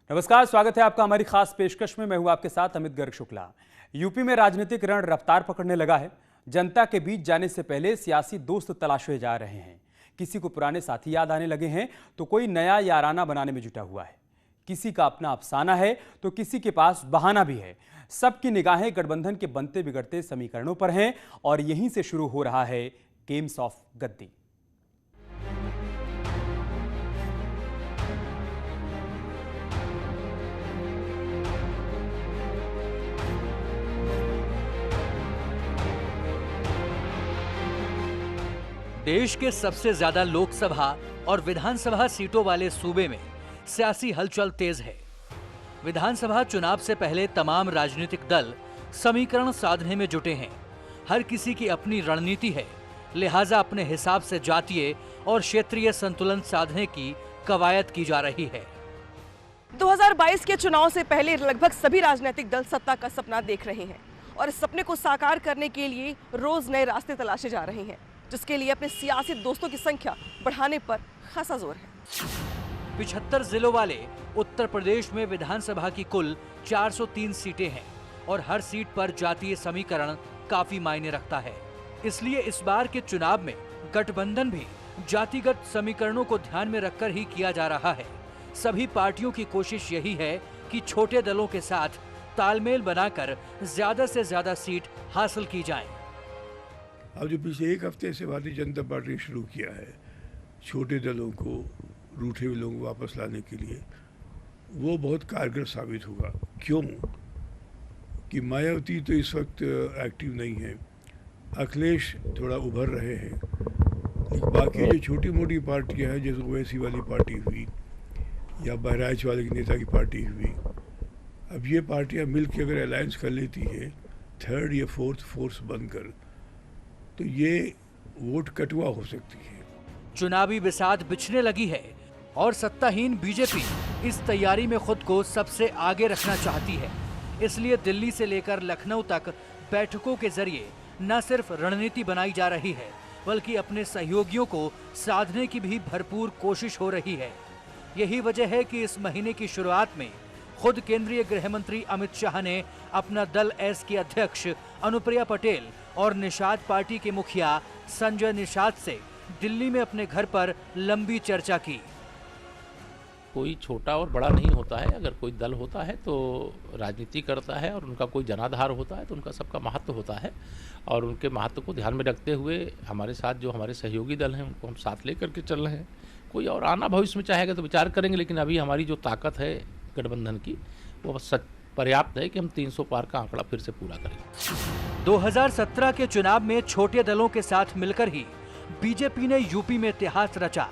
नमस्कार, स्वागत है आपका हमारी खास पेशकश में। मैं हूं आपके साथ अमित गर्ग शुक्ला। यूपी में राजनीतिक रण रफ्तार पकड़ने लगा है। जनता के बीच जाने से पहले सियासी दोस्त तलाशे जा रहे हैं। किसी को पुराने साथी याद आने लगे हैं तो कोई नया याराना बनाने में जुटा हुआ है। किसी का अपना अफसाना है तो किसी के पास बहाना भी है। सबकी निगाहें गठबंधन के बनते बिगड़ते समीकरणों पर हैं और यहीं से शुरू हो रहा है गेम्स ऑफ गद्दी। देश के सबसे ज्यादा लोकसभा और विधानसभा सीटों वाले सूबे में सियासी हलचल तेज है। विधानसभा चुनाव से पहले तमाम राजनीतिक दल समीकरण साधने में जुटे हैं। हर किसी की अपनी रणनीति है, लिहाजा अपने हिसाब से जातीय और क्षेत्रीय संतुलन साधने की कवायद की जा रही है। 2022 के चुनाव से पहले लगभग सभी राजनीतिक दल सत्ता का सपना देख रहे हैं और इस सपने को साकार करने के लिए रोज नए रास्ते तलाशे जा रहे हैं, जिसके लिए अपने सियासी दोस्तों की संख्या बढ़ाने पर खासा जोर है। 75 जिलों वाले उत्तर प्रदेश में विधानसभा की कुल 403 सीटें हैं और हर सीट पर जातीय समीकरण काफी मायने रखता है। इसलिए इस बार के चुनाव में गठबंधन भी जातिगत समीकरणों को ध्यान में रखकर ही किया जा रहा है। सभी पार्टियों की कोशिश यही है कि छोटे दलों के साथ तालमेल बनाकर ज्यादा से ज्यादा सीट हासिल की जाए। अब जो पिछले एक हफ्ते से भारतीय जनता पार्टी ने शुरू किया है छोटे दलों को, रूठे हुए लोगों को वापस लाने के लिए, वो बहुत कारगर साबित होगा। क्यों कि मायावती तो इस वक्त एक्टिव नहीं है, अखिलेश थोड़ा उभर रहे हैं, लेकिन बाकी जो छोटी मोटी पार्टियां हैं जैसे ओवैसी वाली पार्टी हुई या बहराइच वाले के नेता की पार्टी हुई, अब ये पार्टियां मिलकर अगर अलायंस कर लेती है थर्ड या फोर्थ फोर्स बनकर, तो ये वोट कटुआ हो सकती है। चुनावी बिसात बिछने लगी है और सत्ताहीन बीजेपी इस तैयारी में खुद को सबसे आगे रखना चाहती है। इसलिए दिल्ली से लेकर लखनऊ तक बैठकों के जरिए न सिर्फ रणनीति बनाई जा रही है, बल्कि अपने सहयोगियों को साधने की भी भरपूर कोशिश हो रही है। यही वजह है कि इस महीने की शुरुआत में खुद केंद्रीय गृह मंत्री अमित शाह ने अपना दल एस के अध्यक्ष अनुप्रिया पटेल और निषाद पार्टी के मुखिया संजय निषाद से दिल्ली में अपने घर पर लंबी चर्चा की। कोई छोटा और बड़ा नहीं होता है। अगर कोई दल होता है तो राजनीति करता है और उनका कोई जनाधार होता है तो उनका सबका महत्व होता है, और उनके महत्व को ध्यान में रखते हुए हमारे साथ जो हमारे सहयोगी दल हैं उनको हम साथ लेकर के चल रहे हैं। कोई और आना भविष्य में चाहेगा तो विचार करेंगे, लेकिन अभी हमारी जो ताकत है गठबंधन की वो पर्याप्त है कि हम 300 पार का आंकड़ा फिर से पूरा करें। 2017 के चुनाव में छोटे दलों के साथ मिलकर ही बीजेपी ने यूपी में इतिहास रचा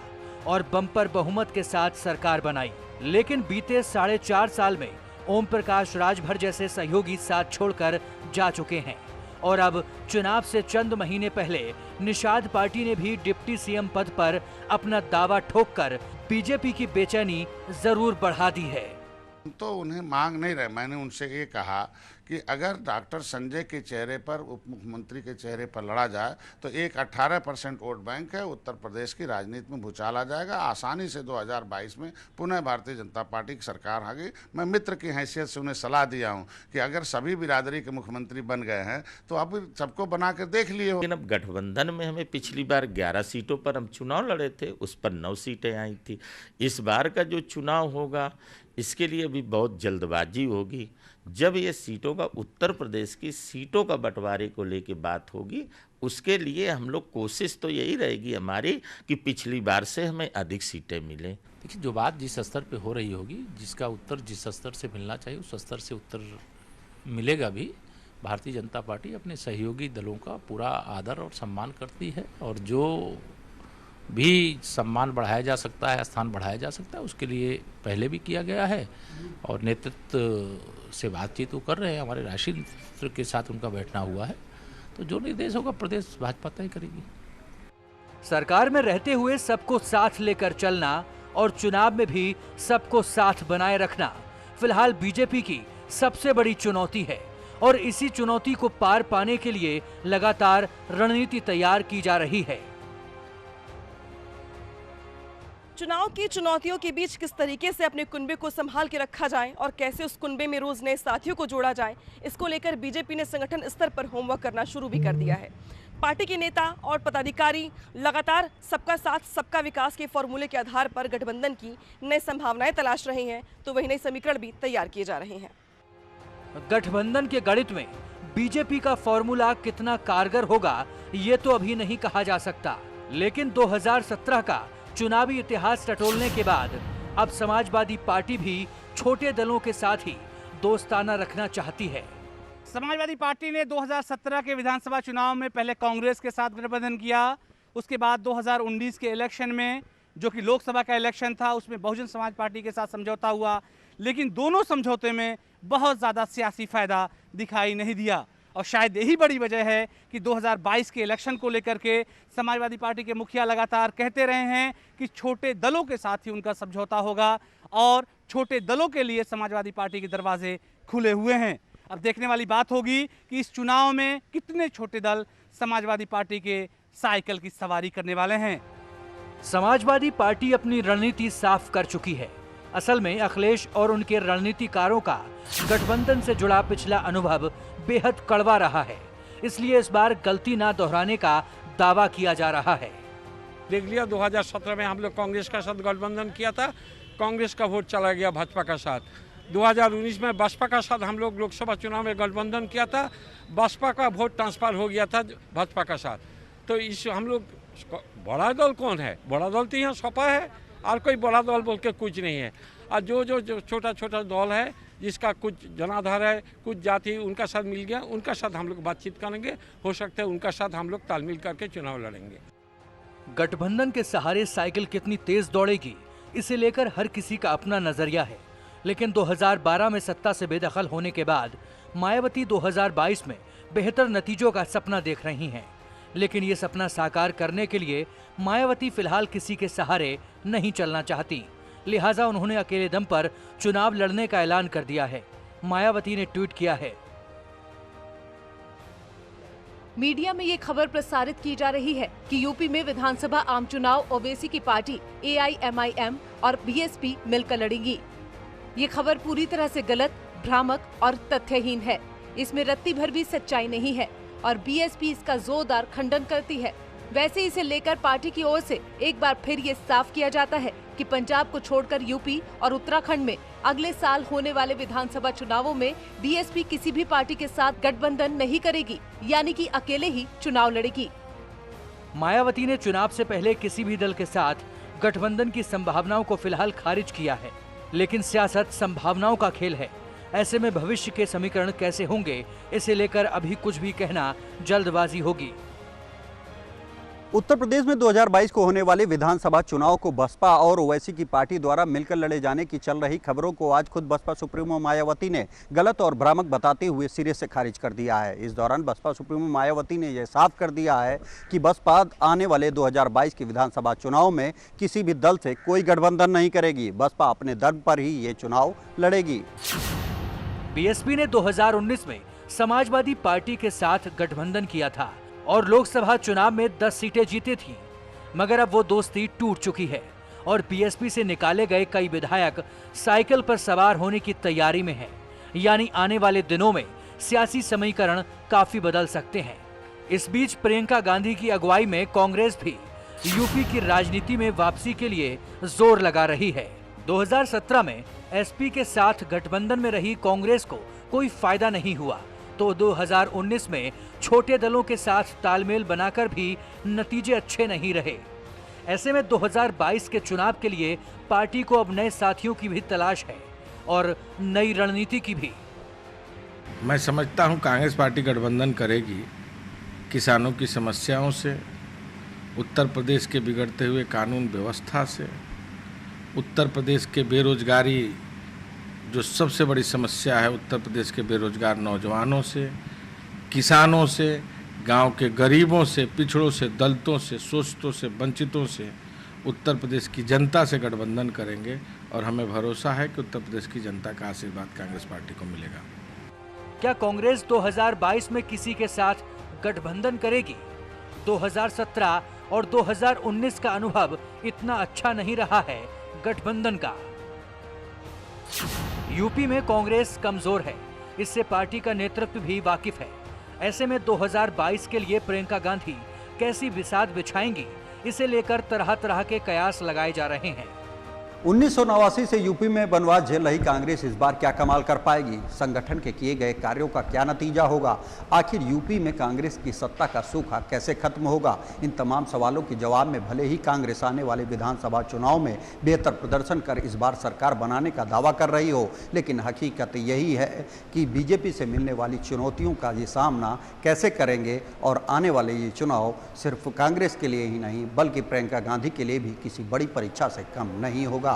और बम्पर बहुमत के साथ सरकार बनाई। लेकिन बीते 4.5 साल में ओम प्रकाश राजभर जैसे सहयोगी साथ छोड़कर जा चुके हैं और अब चुनाव से चंद महीने पहले निषाद पार्टी ने भी डिप्टी सीएम पद पर अपना दावा ठोककर बीजेपी की बेचैनी जरूर बढ़ा दी है। तो उन्हें मांग नहीं रहे। मैंने उनसे ये कहा कि अगर डॉक्टर संजय के चेहरे पर, उप मुख्यमंत्री के चेहरे पर लड़ा जाए तो एक 18% वोट बैंक है, उत्तर प्रदेश की राजनीति में भूचाल आ जाएगा। आसानी से 2022 में पुनः भारतीय जनता पार्टी की सरकार आ गई। मैं मित्र की हैसियत से उन्हें सलाह दिया हूं कि अगर सभी बिरादरी के मुख्यमंत्री बन गए हैं तो अब सबको बना कर देख लिए हो। लेकिन अब गठबंधन में हमें पिछली बार 11 सीटों पर हम चुनाव लड़े थे, उस पर 9 सीटें आई थी। इस बार का जो चुनाव होगा इसके लिए भी बहुत जल्दबाजी होगी। जब ये सीटों का, उत्तर प्रदेश की सीटों का बंटवारे को लेके बात होगी, उसके लिए हम लोग कोशिश तो यही रहेगी हमारी कि पिछली बार से हमें अधिक सीटें मिलें। देखिए, जो बात जिस स्तर पे हो रही होगी, जिसका उत्तर जिस स्तर से मिलना चाहिए उस स्तर से उत्तर मिलेगा भी। भारतीय जनता पार्टी अपने सहयोगी दलों का पूरा आदर और सम्मान करती है, और जो भी सम्मान बढ़ाया जा सकता है, स्थान बढ़ाया जा सकता है, उसके लिए पहले भी किया गया है और नेतृत्व से बातचीत वो कर रहे हैं। हमारे राष्ट्रीय नेतृत्व के साथ उनका बैठना हुआ है, तो जो निर्देश होगा प्रदेश भाजपा तय करेगी। सरकार में रहते हुए सबको साथ लेकर चलना और चुनाव में भी सबको साथ बनाए रखना फिलहाल बीजेपी की सबसे बड़ी चुनौती है, और इसी चुनौती को पार पाने के लिए लगातार रणनीति तैयार की जा रही है। चुनाव की चुनौतियों के बीच किस तरीके से अपने कुनबे को संभाल के रखा जाए और कैसे उस कुनबे में रोज नए साथियों को जोड़ा जाए, इसको लेकर बीजेपी ने संगठन स्तर पर होमवर्क करना शुरू भी कर दिया है। पार्टी के नेता और पदाधिकारी लगातार सबका साथ सबका विकास के फॉर्मूले के आधार पर गठबंधन की नई संभावनाएं तलाश रहे हैं, तो वही नए समीकरण भी तैयार किए जा रहे हैं। गठबंधन के गणित में बीजेपी का फॉर्मूला कितना कारगर होगा ये तो अभी नहीं कहा जा सकता, लेकिन 2017 का चुनावी इतिहास टटोलने के बाद अब समाजवादी पार्टी भी छोटे दलों के साथ ही दोस्ताना रखना चाहती है। समाजवादी पार्टी ने 2017 के विधानसभा चुनाव में पहले कांग्रेस के साथ गठबंधन किया, उसके बाद 2019 के इलेक्शन में जो कि लोकसभा का इलेक्शन था उसमें बहुजन समाज पार्टी के साथ समझौता हुआ, लेकिन दोनों समझौते में बहुत ज़्यादा सियासी फायदा दिखाई नहीं दिया। और शायद यही बड़ी वजह है कि 2022 के इलेक्शन को लेकर के समाजवादी पार्टी के मुखिया लगातार कहते रहे हैं कि छोटे दलों के साथ ही उनका समझौता होगा और छोटे दलों के लिए समाजवादी पार्टी के दरवाजे खुले हुए हैं। अब देखने वाली बात होगी कि इस चुनाव में कितने छोटे दल समाजवादी पार्टी के साइकिल की सवारी करने वाले हैं। समाजवादी पार्टी अपनी रणनीति साफ कर चुकी है। असल में अखिलेश और उनके रणनीतिकारों का गठबंधन से जुड़ा पिछला अनुभव बेहद कड़वा रहा है, इसलिए इस बार गलती ना दोहराने का दावा किया जा रहा है। देख लिया 2017 में हम लोग कांग्रेस का साथ गठबंधन किया था, कांग्रेस का वोट चला गया भाजपा का साथ। 2019 में बसपा का साथ हम लोग लोकसभा चुनाव में गठबंधन किया था, बसपा का वोट ट्रांसफर हो गया था भाजपा का साथ। तो इस हम लोग बड़ा दल कौन है? बड़ा दल तो यहाँ सपा है और कोई बड़ा दल बोल के कुछ नहीं है। और जो छोटा छोटा दल है जिसका कुछ जनाधार है, कुछ जाति, उनका साथ मिल गया, उनका साथ हम लोग बातचीत करेंगे, हो सकता है उनका साथ हम लोग तालमेल करके चुनाव लड़ेंगे। गठबंधन के सहारे साइकिल कितनी तेज दौड़ेगी इसे लेकर हर किसी का अपना नजरिया है, लेकिन 2012 में सत्ता से बेदखल होने के बाद मायावती 2022 में बेहतर नतीजों का सपना देख रही हैं। लेकिन ये सपना साकार करने के लिए मायावती फिलहाल किसी के सहारे नहीं चलना चाहती, लिहाजा उन्होंने अकेले दम पर चुनाव लड़ने का ऐलान कर दिया है। मायावती ने ट्वीट किया है, मीडिया में ये खबर प्रसारित की जा रही है कि यूपी में विधानसभा आम चुनाव ओवैसी की पार्टी AIMIM और BSP मिलकर लड़ेंगी। ये खबर पूरी तरह से गलत, भ्रामक और तथ्यहीन है। इसमें रत्ती भर भी सच्चाई नहीं है और BSP इसका जोरदार खंडन करती है। वैसे इसे लेकर पार्टी की ओर से एक बार फिर ये साफ किया जाता है कि पंजाब को छोड़कर यूपी और उत्तराखंड में अगले साल होने वाले विधानसभा चुनावों में BSP किसी भी पार्टी के साथ गठबंधन नहीं करेगी, यानी कि अकेले ही चुनाव लड़ेगी। मायावती ने चुनाव से पहले किसी भी दल के साथ गठबंधन की संभावनाओं को फिलहाल खारिज किया है, लेकिन सियासत संभावनाओं का खेल है। ऐसे में भविष्य के समीकरण कैसे होंगे इसे लेकर अभी कुछ भी कहना जल्दबाजी होगी। उत्तर प्रदेश में 2022 को होने वाले विधानसभा चुनाव को बसपा और ओवैसी की पार्टी द्वारा मिलकर लड़े जाने की चल रही खबरों को आज खुद बसपा सुप्रीमो मायावती ने गलत और भ्रामक बताते हुए सिरे से खारिज कर दिया है। इस दौरान बसपा सुप्रीमो मायावती ने यह साफ कर दिया है कि बसपा आने वाले 2022 के विधानसभा चुनाव में किसी भी दल से कोई गठबंधन नहीं करेगी। बसपा अपने दम पर ही ये चुनाव लड़ेगी। BSP ने 2019 में समाजवादी पार्टी के साथ गठबंधन किया था और लोकसभा चुनाव में 10 सीटें जीती थी, मगर अब वो दोस्ती टूट चुकी है और BSP से निकाले गए कई विधायक साइकिल पर सवार होने की तैयारी में हैं। यानी आने वाले दिनों में सियासी समीकरण काफी बदल सकते हैं। इस बीच प्रियंका गांधी की अगुवाई में कांग्रेस भी यूपी की राजनीति में वापसी के लिए जोर लगा रही है। 2017 में SP के साथ गठबंधन में रही कांग्रेस को कोई फायदा नहीं हुआ, तो 2019 में छोटे दलों के साथ तालमेल बनाकर भी नतीजे अच्छे नहीं रहे। ऐसे में 2022 के चुनाव के लिए पार्टी को अब नए साथियों की भी तलाश है और नई रणनीति की भी। मैं समझता हूं कांग्रेस पार्टी गठबंधन करेगी। किसानों की समस्याओं से, उत्तर प्रदेश के बिगड़ते हुए कानून व्यवस्था से, उत्तर प्रदेश के बेरोजगारी जो सबसे बड़ी समस्या है, उत्तर प्रदेश के बेरोजगार नौजवानों से, किसानों से, गांव के गरीबों से, पिछड़ों से, दलितों से, शोषितों से, वंचितों से उत्तर प्रदेश की जनता से गठबंधन करेंगे और हमें भरोसा है कि उत्तर प्रदेश की जनता का आशीर्वाद कांग्रेस पार्टी को मिलेगा। क्या कांग्रेस 2022 में किसी के साथ गठबंधन करेगी? 2017 और 2019 का अनुभव इतना अच्छा नहीं रहा है गठबंधन का। यूपी में कांग्रेस कमजोर है, इससे पार्टी का नेतृत्व भी वाकिफ है। ऐसे में 2022 के लिए प्रियंका गांधी कैसी बिसात बिछाएंगी, इसे लेकर तरह तरह के कयास लगाए जा रहे हैं। 1989 से यूपी में वनवास झेल रही कांग्रेस इस बार क्या कमाल कर पाएगी? संगठन के किए गए कार्यों का क्या नतीजा होगा? आखिर यूपी में कांग्रेस की सत्ता का सूखा कैसे खत्म होगा? इन तमाम सवालों के जवाब में भले ही कांग्रेस आने वाले विधानसभा चुनाव में बेहतर प्रदर्शन कर इस बार सरकार बनाने का दावा कर रही हो, लेकिन हकीकत यही है कि बीजेपी से मिलने वाली चुनौतियों का ये सामना कैसे करेंगे और आने वाले ये चुनाव सिर्फ कांग्रेस के लिए ही नहीं बल्कि प्रियंका गांधी के लिए भी किसी बड़ी परीक्षा से कम नहीं होगा।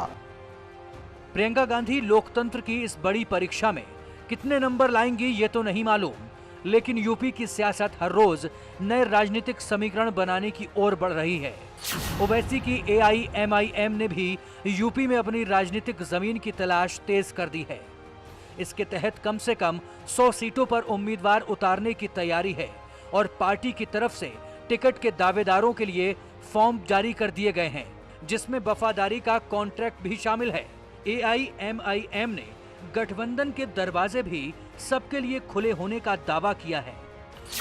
प्रियंका गांधी लोकतंत्र की इस बड़ी परीक्षा में कितने नंबर लाएंगी ये तो नहीं मालूम, लेकिन यूपी की सियासत हर रोज नए राजनीतिक समीकरण बनाने की ओर बढ़ रही है। ओवैसी की AIMIM ने भी यूपी में अपनी राजनीतिक जमीन की तलाश तेज कर दी है। इसके तहत कम से कम 100 सीटों पर उम्मीदवार उतारने की तैयारी है और पार्टी की तरफ से टिकट के दावेदारों के लिए फॉर्म जारी कर दिए गए हैं, जिसमें वफादारी का कॉन्ट्रैक्ट भी शामिल है। AIMIM ने गठबंधन के दरवाजे भी सबके लिए खुले होने का दावा किया है।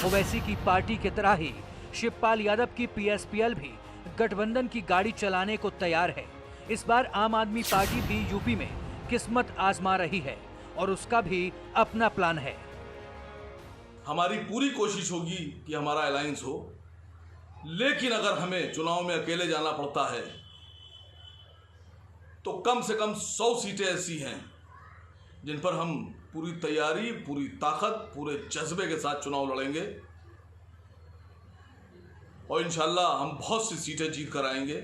ओवैसी की पार्टी की तरह ही शिवपाल यादव की PSPL भी गठबंधन की गाड़ी चलाने को तैयार है। इस बार आम आदमी पार्टी भी यूपी में किस्मत आजमा रही है और उसका भी अपना प्लान है। हमारी पूरी कोशिश होगी कि हमारा अलायंस हो, लेकिन अगर हमें चुनाव में अकेले जाना पड़ता है तो कम से कम 100 सीटें ऐसी हैं जिन पर हम पूरी तैयारी, पूरी ताकत, पूरे जज्बे के साथ चुनाव लड़ेंगे और इंशाल्लाह हम बहुत सी सीटें जीत कर आएंगे।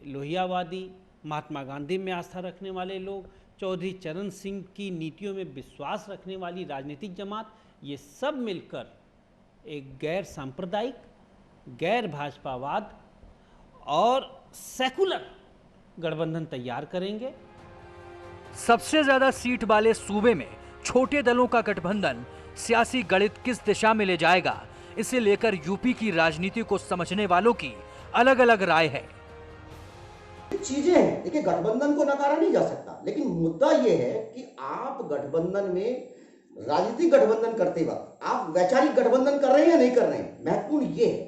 लोहियावादी, महात्मा गांधी में आस्था रखने वाले लोग, चौधरी चरण सिंह की नीतियों में विश्वास रखने वाली राजनीतिक जमात, ये सब मिलकर एक गैर सांप्रदायिक, गैर भाजपावाद और सेकुलर गठबंधन तैयार करेंगे। सबसे ज्यादा सीट वाले सूबे में छोटे दलों का गठबंधन सियासी गणित किस दिशा में ले जाएगा, इसे लेकर यूपी की राजनीति को समझने वालों की अलग अलग राय है। चीजें हैं, देखिए गठबंधन को नकारा नहीं जा सकता, लेकिन मुद्दा यह है कि आप गठबंधन में राजनीतिक गठबंधन करते वक्त आप वैचारिक गठबंधन कर रहे हैं या नहीं कर रहे हैं। महत्वपूर्ण ये है,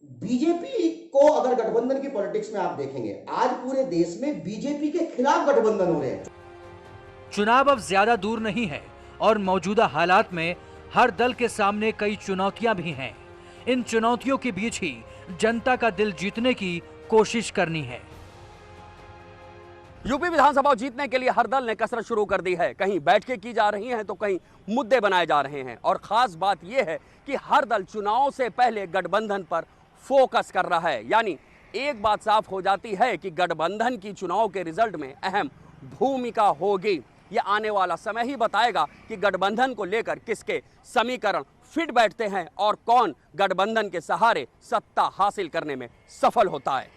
बीजेपी को अगर गठबंधन की पॉलिटिक्स में आप देखेंगे, आज पूरे देश में बीजेपी के खिलाफ गठबंधन हो रहे हैं। चुनाव अब ज्यादा दूर नहीं है और मौजूदा हालात में हर दल के सामने कई चुनौतियां भी हैं। इन चुनौतियों के बीच ही जनता का दिल जीतने की कोशिश करनी है। यूपी विधानसभा जीतने के लिए हर दल ने कसरत शुरू कर दी है। कहीं बैठकें की जा रही हैं तो कहीं मुद्दे बनाए जा रहे हैं और खास बात यह है कि हर दल चुनाव से पहले गठबंधन पर फोकस कर रहा है। यानी एक बात साफ हो जाती है कि गठबंधन की चुनाव के रिजल्ट में अहम भूमिका होगी। यह आने वाला समय ही बताएगा कि गठबंधन को लेकर किसके समीकरण फिट बैठते हैं और कौन गठबंधन के सहारे सत्ता हासिल करने में सफल होता है।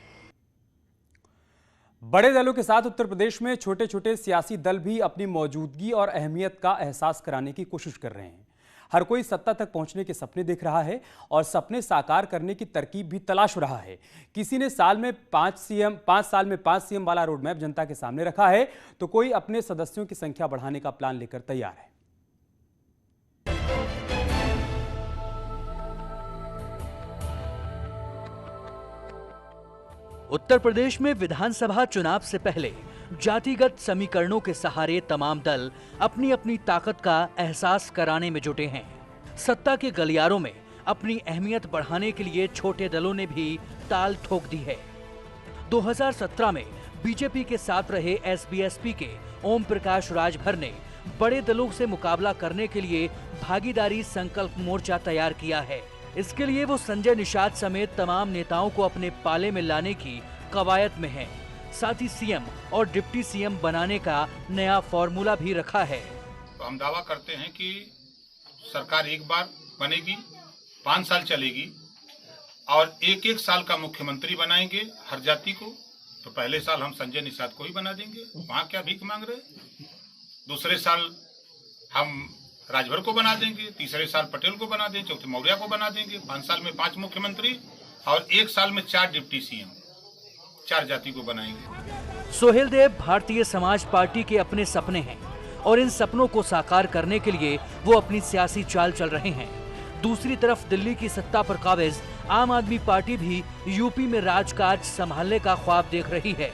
बड़े दलों के साथ उत्तर प्रदेश में छोटे छोटे सियासी दल भी अपनी मौजूदगी और अहमियत का एहसास कराने की कोशिश कर रहे हैं। हर कोई सत्ता तक पहुंचने के सपने देख रहा है और सपने साकार करने की तरकीब भी तलाश रहा है। किसी ने 5 साल में 5 सीएम वाला रोड मैप जनता के सामने रखा है, तो कोई अपने सदस्यों की संख्या बढ़ाने का प्लान लेकर तैयार है। उत्तर प्रदेश में विधानसभा चुनाव से पहले जातिगत समीकरणों के सहारे तमाम दल अपनी अपनी ताकत का एहसास कराने में जुटे हैं। सत्ता के गलियारों में अपनी अहमियत बढ़ाने के लिए छोटे दलों ने भी ताल ठोक दी है। 2017 में बीजेपी के साथ रहे SBSP के ओम प्रकाश राजभर ने बड़े दलों से मुकाबला करने के लिए भागीदारी संकल्प मोर्चा तैयार किया है। इसके लिए वो संजय निषाद समेत तमाम नेताओं को अपने पाले में लाने की कवायद में है। साथ ही सीएम और डिप्टी सीएम बनाने का नया फॉर्मूला भी रखा है। तो हम दावा करते हैं कि सरकार एक बार बनेगी, 5 साल चलेगी और एक साल का मुख्यमंत्री बनाएंगे हर जाति को। तो पहले साल हम संजय निषाद को ही बना देंगे, वहाँ क्या भीख मांग रहे। दूसरे साल हम राजभर को बना देंगे, तीसरे साल पटेल को बना देंगे, चौथे मौर्य को बना देंगे। 5 साल में 5 मुख्यमंत्री और 1 साल में 4 डिप्टी सीएम, 4 जाति को बनाएंगे। सोहेल देव भारतीय समाज पार्टी के अपने सपने हैं और इन सपनों को साकार करने के लिए वो अपनी सियासी चाल चल रहे हैं। दूसरी तरफ दिल्ली की सत्ता पर काबिज आम आदमी पार्टी भी यूपी में राजकाज संभालने का ख्वाब देख रही है।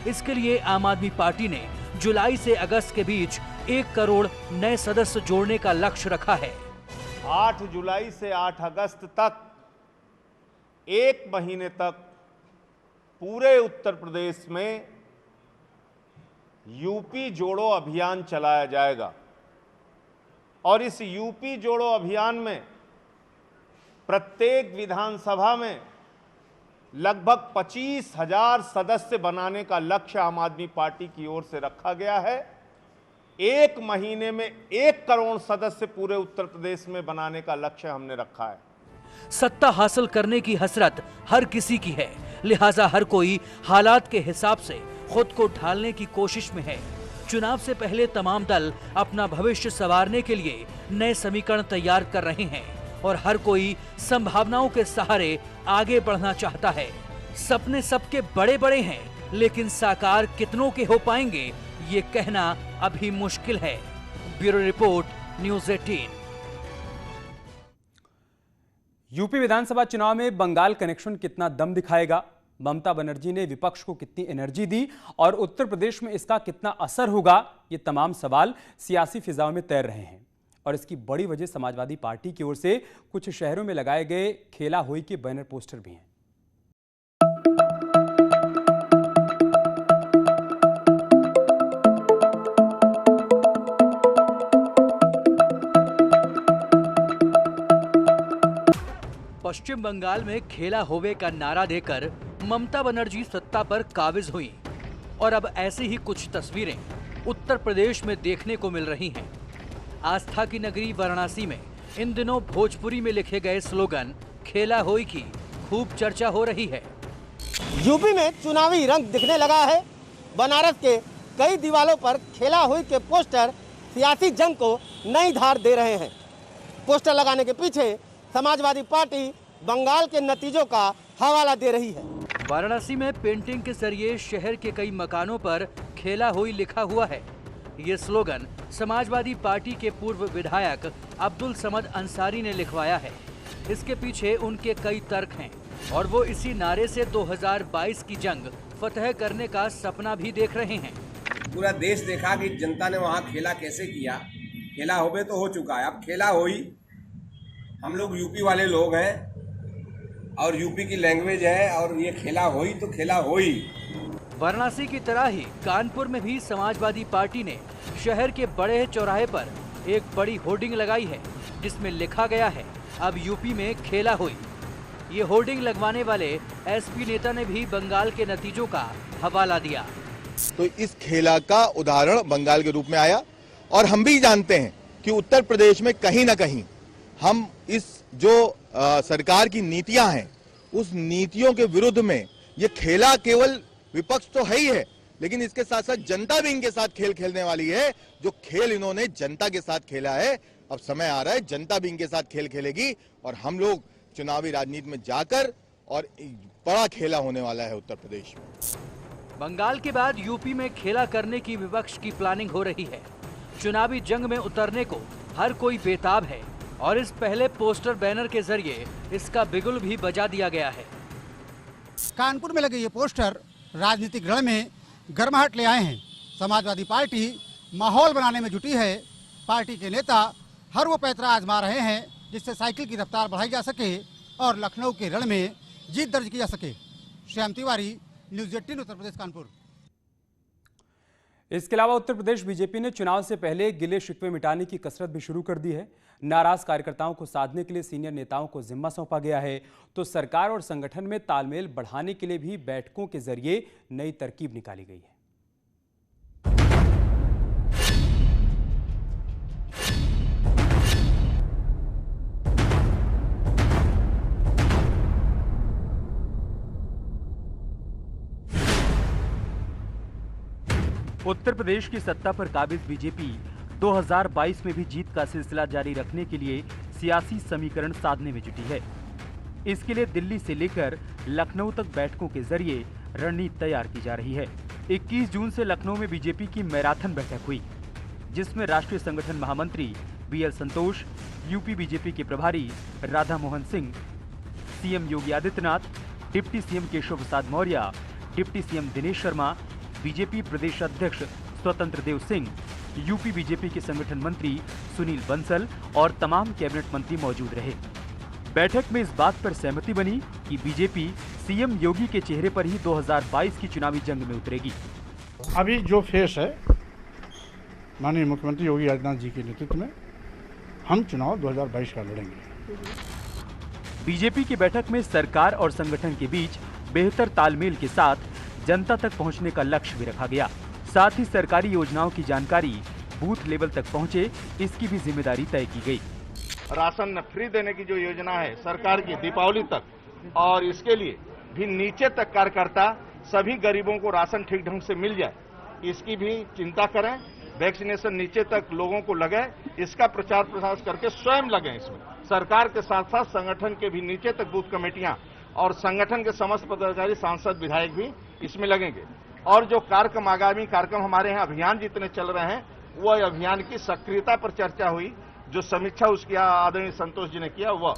इसके लिए आम आदमी पार्टी ने जुलाई से अगस्त के बीच 1 करोड़ नए सदस्य जोड़ने का लक्ष्य रखा है। 8 जुलाई से 8 अगस्त तक 1 महीने तक पूरे उत्तर प्रदेश में यूपी जोड़ो अभियान चलाया जाएगा और इस यूपी जोड़ो अभियान में प्रत्येक विधानसभा में लगभग 25,000 सदस्य बनाने का लक्ष्य आम आदमी पार्टी की ओर से रखा गया है। 1 महीने में 1 करोड़ सदस्य पूरे उत्तर प्रदेश में बनाने का लक्ष्य हमने रखा है। सत्ता हासिल करने की हसरत हर किसी की है, लिहाजा हर कोई हालात के हिसाब से खुद को ढालने की कोशिश में है। चुनाव से पहले तमाम दल अपना भविष्य संवारने के लिए नए समीकरण तैयार कर रहे हैं और हर कोई संभावनाओं के सहारे आगे बढ़ना चाहता है। सपने सबके बड़े बड़े हैं, लेकिन साकार कितनों के हो पाएंगे ये कहना अभी मुश्किल है। Bureau report, news 18। यूपी विधानसभा चुनाव में बंगाल कनेक्शन कितना दम दिखाएगा, ममता बनर्जी ने विपक्ष को कितनी एनर्जी दी और उत्तर प्रदेश में इसका कितना असर होगा, ये तमाम सवाल सियासी फिजाओं में तैर रहे हैं। और इसकी बड़ी वजह समाजवादी पार्टी की ओर से कुछ शहरों में लगाए गए खेला होई के बैनर पोस्टर भी हैं। पश्चिम बंगाल में खेला होवे का नारा देकर ममता बनर्जी सत्ता पर काबिज हुई और अब ऐसी ही कुछ तस्वीरें उत्तर प्रदेश में देखने को मिल रही हैं। आस्था की नगरी वाराणसी में इन दिनों भोजपुरी में लिखे गए स्लोगन खेला होई की खूब चर्चा हो रही है। यूपी में चुनावी रंग दिखने लगा है। बनारस के कई दीवारों पर खेला होई के पोस्टर सियासी जंग को नई धार दे रहे हैं। पोस्टर लगाने के पीछे समाजवादी पार्टी बंगाल के नतीजों का हवाला दे रही है। वाराणसी में पेंटिंग के जरिए शहर के कई मकानों पर खेला होई लिखा हुआ है। ये स्लोगन समाजवादी पार्टी के पूर्व विधायक अब्दुल समद अंसारी ने लिखवाया है। इसके पीछे उनके कई तर्क हैं और वो इसी नारे से 2022 की जंग फतह करने का सपना भी देख रहे हैं। पूरा देश देखा कि जनता ने वहाँ खेला कैसे किया। खेला होवे तो हो चुका है, अब खेला होई। हम लोग यूपी वाले लोग हैं और यूपी की लैंग्वेज है और ये खेला होई तो खेला होई। वाराणसी की तरह ही कानपुर में भी समाजवादी पार्टी ने शहर के बड़े चौराहे पर एक बड़ी होर्डिंग लगाई है जिसमें लिखा गया है अब यूपी में खेला होई। ये होर्डिंग लगवाने वाले एसपी नेता ने भी बंगाल के नतीजों का हवाला दिया। तो इस खेला का उदाहरण बंगाल के रूप में आया और हम भी जानते हैं कि उत्तर प्रदेश में कहीं ना कहीं हम इस जो सरकार की नीतियां हैं उस नीतियों के विरुद्ध में ये खेला केवल विपक्ष तो है ही है, लेकिन इसके साथ साथ जनता भी इनके साथ खेल खेलने वाली है। जो खेल इन्होंने जनता के साथ खेला है, अब समय आ रहा है जनता भी इनके साथ खेल खेलेगी और हम लोग चुनावी राजनीति में जाकर और बड़ा खेला होने वाला है उत्तर प्रदेश में। बंगाल के बाद यूपी में खेला करने की विपक्ष की प्लानिंग हो रही है। चुनावी जंग में उतरने को हर कोई बेताब है और इस पहले पोस्टर बैनर के जरिए इसका बिगुल भी बजा दिया गया है। कानपुर में लगे ये पोस्टर राजनीतिक रण में गर्माहट ले आए हैं। समाजवादी पार्टी माहौल बनाने में जुटी है। पार्टी के नेता हर वो पैतरा आजमा रहे हैं जिससे साइकिल की रफ्तार बढ़ाई जा सके और लखनऊ के रण में जीत दर्ज की जा सके। श्याम तिवारी, न्यूज़ 18 उत्तर प्रदेश, कानपुर। इसके अलावा उत्तर प्रदेश बीजेपी ने चुनाव से पहले गिले शिकवे मिटाने की कसरत भी शुरू कर दी है। नाराज कार्यकर्ताओं को साधने के लिए सीनियर नेताओं को जिम्मा सौंपा गया है, तो सरकार और संगठन में तालमेल बढ़ाने के लिए भी बैठकों के जरिए नई तरकीब निकाली गई है। उत्तर प्रदेश की सत्ता पर काबिज बीजेपी 2022 में भी जीत का सिलसिला जारी रखने के लिए सियासी समीकरण साधने में जुटी है। इसके लिए दिल्ली से लेकर लखनऊ तक बैठकों के जरिए रणनीति तैयार की जा रही है। 21 जून से लखनऊ में बीजेपी की मैराथन बैठक हुई, जिसमें राष्ट्रीय संगठन महामंत्री बीएल संतोष, यूपी बीजेपी के प्रभारी Radha Mohan Singh, CM Yogi Adityanath, deputy CM Keshav Prasad Maurya, deputy CM Dinesh Sharma, BJP प्रदेश अध्यक्ष स्वतंत्र देव सिंह, यूपी बीजेपी के संगठन मंत्री सुनील बंसल और तमाम कैबिनेट मंत्री मौजूद रहे। बैठक में इस बात पर सहमति बनी कि बीजेपी सीएम योगी के चेहरे पर ही 2022 की चुनावी जंग में उतरेगी। अभी जो फेस है माननीय मुख्यमंत्री योगी आदित्यनाथ जी के नेतृत्व में हम चुनाव 2022 का लड़ेंगे। बीजेपी की बैठक में सरकार और संगठन के बीच बेहतर तालमेल के साथ जनता तक पहुंचने का लक्ष्य भी रखा गया। साथ ही सरकारी योजनाओं की जानकारी बूथ लेवल तक पहुंचे, इसकी भी जिम्मेदारी तय की गई। राशन फ्री देने की जो योजना है सरकार की दीपावली तक, और इसके लिए भी नीचे तक कार्यकर्ता सभी गरीबों को राशन ठीक ढंग से मिल जाए, इसकी भी चिंता करें। वैक्सीनेशन नीचे तक लोगों को लगे, इसका प्रचार प्रसार करके स्वयं लगे। इसमें सरकार के साथ साथ संगठन के भी नीचे तक बूथ कमेटियां और संगठन के समस्त पदाधिकारी, सांसद, विधायक भी इसमें लगेंगे। और जो कार्यक्रम, आगामी कार्यक्रम हमारे यहाँ अभियान जितने चल रहे हैं, वह अभियान की सक्रियता पर चर्चा हुई। जो समीक्षा उसकी आदरणीय संतोष जी ने किया वह।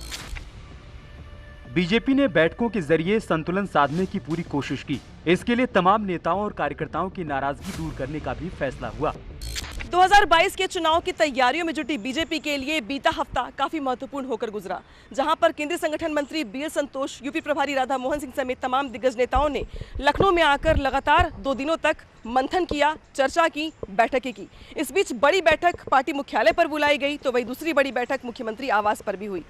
बीजेपी ने बैठकों के जरिए संतुलन साधने की पूरी कोशिश की। इसके लिए तमाम नेताओं और कार्यकर्ताओं की नाराजगी दूर करने का भी फैसला हुआ। 2022 के चुनाव की तैयारियों में जुटी बीजेपी के लिए बीता हफ्ता काफी महत्वपूर्ण होकर गुजरा, जहां पर केंद्रीय संगठन मंत्री बीएल संतोष, यूपी प्रभारी राधा मोहन सिंह समेत तमाम दिग्गज नेताओं ने लखनऊ में आकर लगातार 2 दिनों तक मंथन किया, चर्चा की, बैठकें की। इस बीच बड़ी बैठक पार्टी मुख्यालय पर बुलाई गई, तो वही दूसरी बड़ी बैठक मुख्यमंत्री आवास पर भी हुई।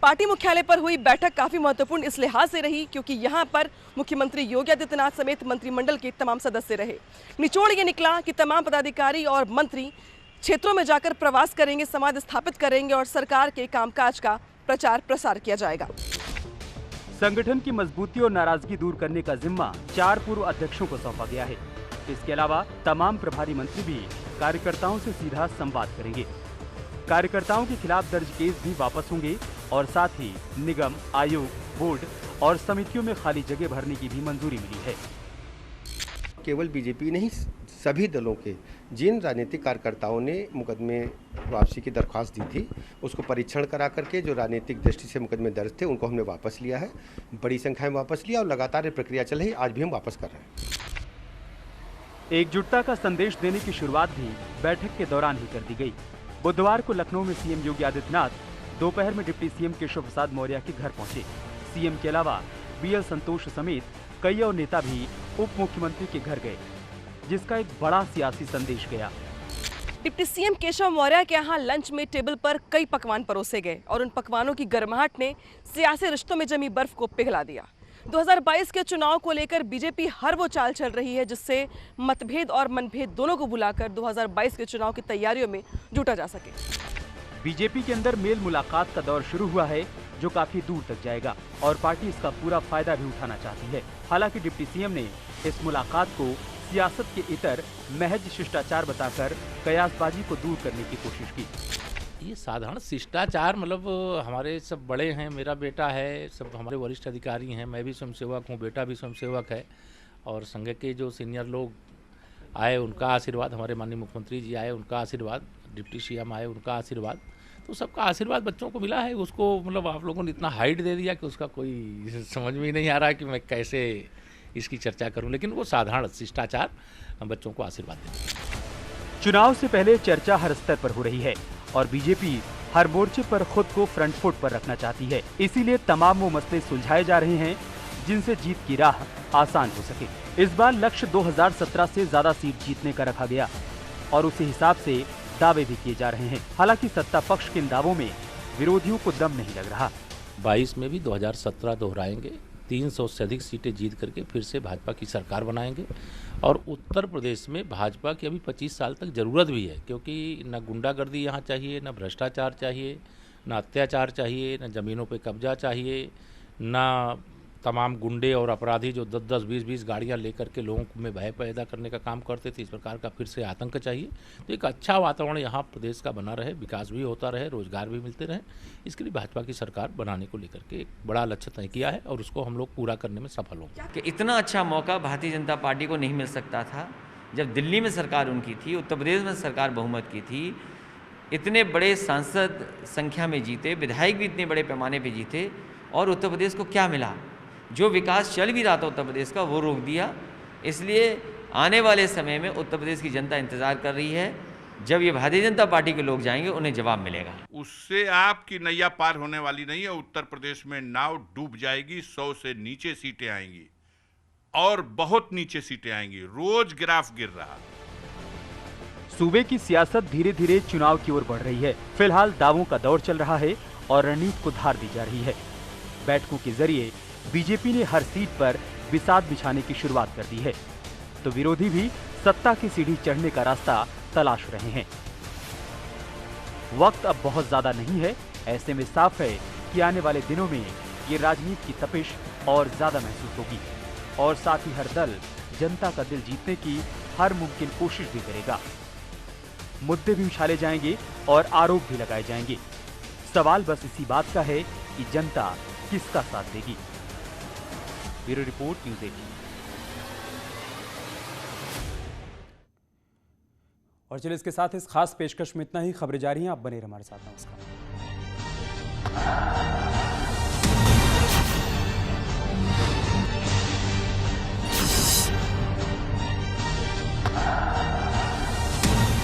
पार्टी मुख्यालय पर हुई बैठक काफी महत्वपूर्ण इस लिहाज से रही क्योंकि यहां पर मुख्यमंत्री योगी आदित्यनाथ समेत मंत्रिमंडल के तमाम सदस्य रहे। निचोड़ ये निकला कि तमाम पदाधिकारी और मंत्री क्षेत्रों में जाकर प्रवास करेंगे, संवाद स्थापित करेंगे और सरकार के कामकाज का प्रचार प्रसार किया जाएगा। संगठन की मजबूती और नाराजगी दूर करने का जिम्मा 4 पूर्व अध्यक्षों को सौंपा गया है। इसके अलावा तमाम प्रभारी मंत्री भी कार्यकर्ताओं से सीधा संवाद करेंगे। कार्यकर्ताओं के खिलाफ दर्ज केस भी वापस होंगे और साथ ही निगम, आयोग, बोर्ड और समितियों में खाली जगह भरने की भी मंजूरी मिली है। केवल बीजेपी नहीं, सभी दलों के जिन राजनीतिक कार्यकर्ताओं ने मुकदमे वापसी की दरख्वास्त दी थी, उसको परीक्षण करा करके जो राजनीतिक दृष्टि से मुकदमे दर्ज थे उनको हमने वापस लिया है। बड़ी संख्या में वापस लिया और लगातार ये प्रक्रिया चल रही, आज भी हम वापस कर रहे हैं। एकजुटता का संदेश देने की शुरुआत भी बैठक के दौरान ही कर दी गई। बुधवार को लखनऊ में सीएम योगी आदित्यनाथ दोपहर में डिप्टी सीएम केशव प्रसाद मौर्य के घर पहुंचे। सीएम के अलावा बीएल संतोष समेत कई और नेता भी उप मुख्यमंत्री के घर गए, जिसका एक बड़ा सियासी संदेश गया। डिप्टी सीएम केशव मौर्य के यहाँ लंच में टेबल पर कई पकवान परोसे गए और उन पकवानों की गर्माहट ने सियासी रिश्तों में जमी बर्फ को पिघला दिया। 2022 के चुनाव को लेकर बीजेपी हर वो चाल चल रही है जिससे मतभेद और मनभेद दोनों को बुलाकर 2022 के चुनाव की तैयारियों में जुटा जा सके। बीजेपी के अंदर मेल मुलाकात का दौर शुरू हुआ है, जो काफी दूर तक जाएगा और पार्टी इसका पूरा फायदा भी उठाना चाहती है। हालांकि डिप्टी सीएम ने इस मुलाकात को सियासत के इतर महज शिष्टाचार बताकर कयासबाजी को दूर करने की कोशिश की। ये साधारण शिष्टाचार, मतलब हमारे सब बड़े हैं, मेरा बेटा है, सब हमारे वरिष्ठ अधिकारी हैं, मैं भी स्वयंसेवक हूँ, बेटा भी स्वयंसेवक है, और संघ के जो सीनियर लोग आए उनका आशीर्वाद, हमारे माननीय मुख्यमंत्री जी आए उनका आशीर्वाद, डिप्टी सीएम आए उनका आशीर्वाद, तो सबका आशीर्वाद बच्चों को मिला है। उसको मतलब आप लोगों ने इतना हाइट दे दिया कि उसका कोई समझ में ही नहीं आ रहा कि मैं कैसे इसकी चर्चा करूं, लेकिन वो साधारण शिष्टाचार बच्चों को आशीर्वाद देते। चुनाव से पहले चर्चा हर स्तर पर हो रही है और बीजेपी हर मोर्चे पर खुद को फ्रंट फुट पर रखना चाहती है। इसीलिए तमाम वो मसले सुलझाए जा रहे हैं जिनसे जीत की राह आसान हो सके। इस बार लक्ष्य 2017 से ज्यादा सीट जीतने का रखा गया और उसी हिसाब से दावे भी किए जा रहे हैं। हालांकि सत्ता पक्ष के इन दावों में विरोधियों को दम नहीं लग रहा। 22 में भी 2017 दोहराएंगे, 300 से अधिक सीटें जीत करके फिर से भाजपा की सरकार बनाएंगे। और उत्तर प्रदेश में भाजपा की अभी 25 साल तक ज़रूरत भी है, क्योंकि न गुंडागर्दी यहाँ चाहिए, न भ्रष्टाचार चाहिए, न अत्याचार चाहिए, न ज़मीनों पे कब्जा चाहिए, न तमाम गुंडे और अपराधी जो 10-10, 20-20 गाड़ियां लेकर के लोगों में भय पैदा करने का काम करते थे, इस प्रकार का फिर से आतंक चाहिए। तो एक अच्छा वातावरण यहाँ प्रदेश का बना रहे, विकास भी होता रहे, रोजगार भी मिलते रहे, इसके लिए भाजपा की सरकार बनाने को लेकर के एक बड़ा लक्ष्य तय किया है और उसको हम लोग पूरा करने में सफल होंगे। कि इतना अच्छा मौका भारतीय जनता पार्टी को नहीं मिल सकता था जब दिल्ली में सरकार उनकी थी, उत्तर प्रदेश में सरकार बहुमत की थी, इतने बड़े सांसद संख्या में जीते, विधायक भी इतने बड़े पैमाने पे जीते, और उत्तर प्रदेश को क्या मिला? जो विकास चल भी रहा था उत्तर प्रदेश का वो रोक दिया। इसलिए आने वाले समय में उत्तर प्रदेश की जनता इंतज़ार कर रही है, जब ये भारतीय जनता पार्टी के लोग जाएंगे उन्हें जवाब मिलेगा। उससे आपकी नैया पार होने वाली नहीं है। उत्तर प्रदेश में नाव डूब जाएगी, 100 से नीचे सीटें आएंगी और बहुत नीचे सीटें आएंगी। रोज ग्राफ गिर रहा। सूबे की सियासत धीरे धीरे चुनाव की ओर बढ़ रही है। फिलहाल दावों का दौर चल रहा है और रणनीति को धार दी जा रही है। बैठकों के जरिए बीजेपी ने हर सीट पर बिसात बिछाने की शुरुआत कर दी है, तो विरोधी भी सत्ता की सीढ़ी चढ़ने का रास्ता तलाश रहे हैं। वक्त अब बहुत ज्यादा नहीं है, ऐसे में साफ है कि आने वाले दिनों में ये राजनीति की तपिश और ज्यादा महसूस होगी और साथ ही हर दल जनता का दिल जीतने की हर मुमकिन कोशिश भी करेगा। मुद्दे भी उछाले जाएंगे और आरोप भी लगाए जाएंगे। सवाल बस इसी बात का है कि जनता किसका साथ देगी। Bureau report, news 18। और चलिए इसके साथ इस खास पेशकश में इतना ही। खबरें जारी हैं, आप बने रहिए हमारे साथ। नमस्कार।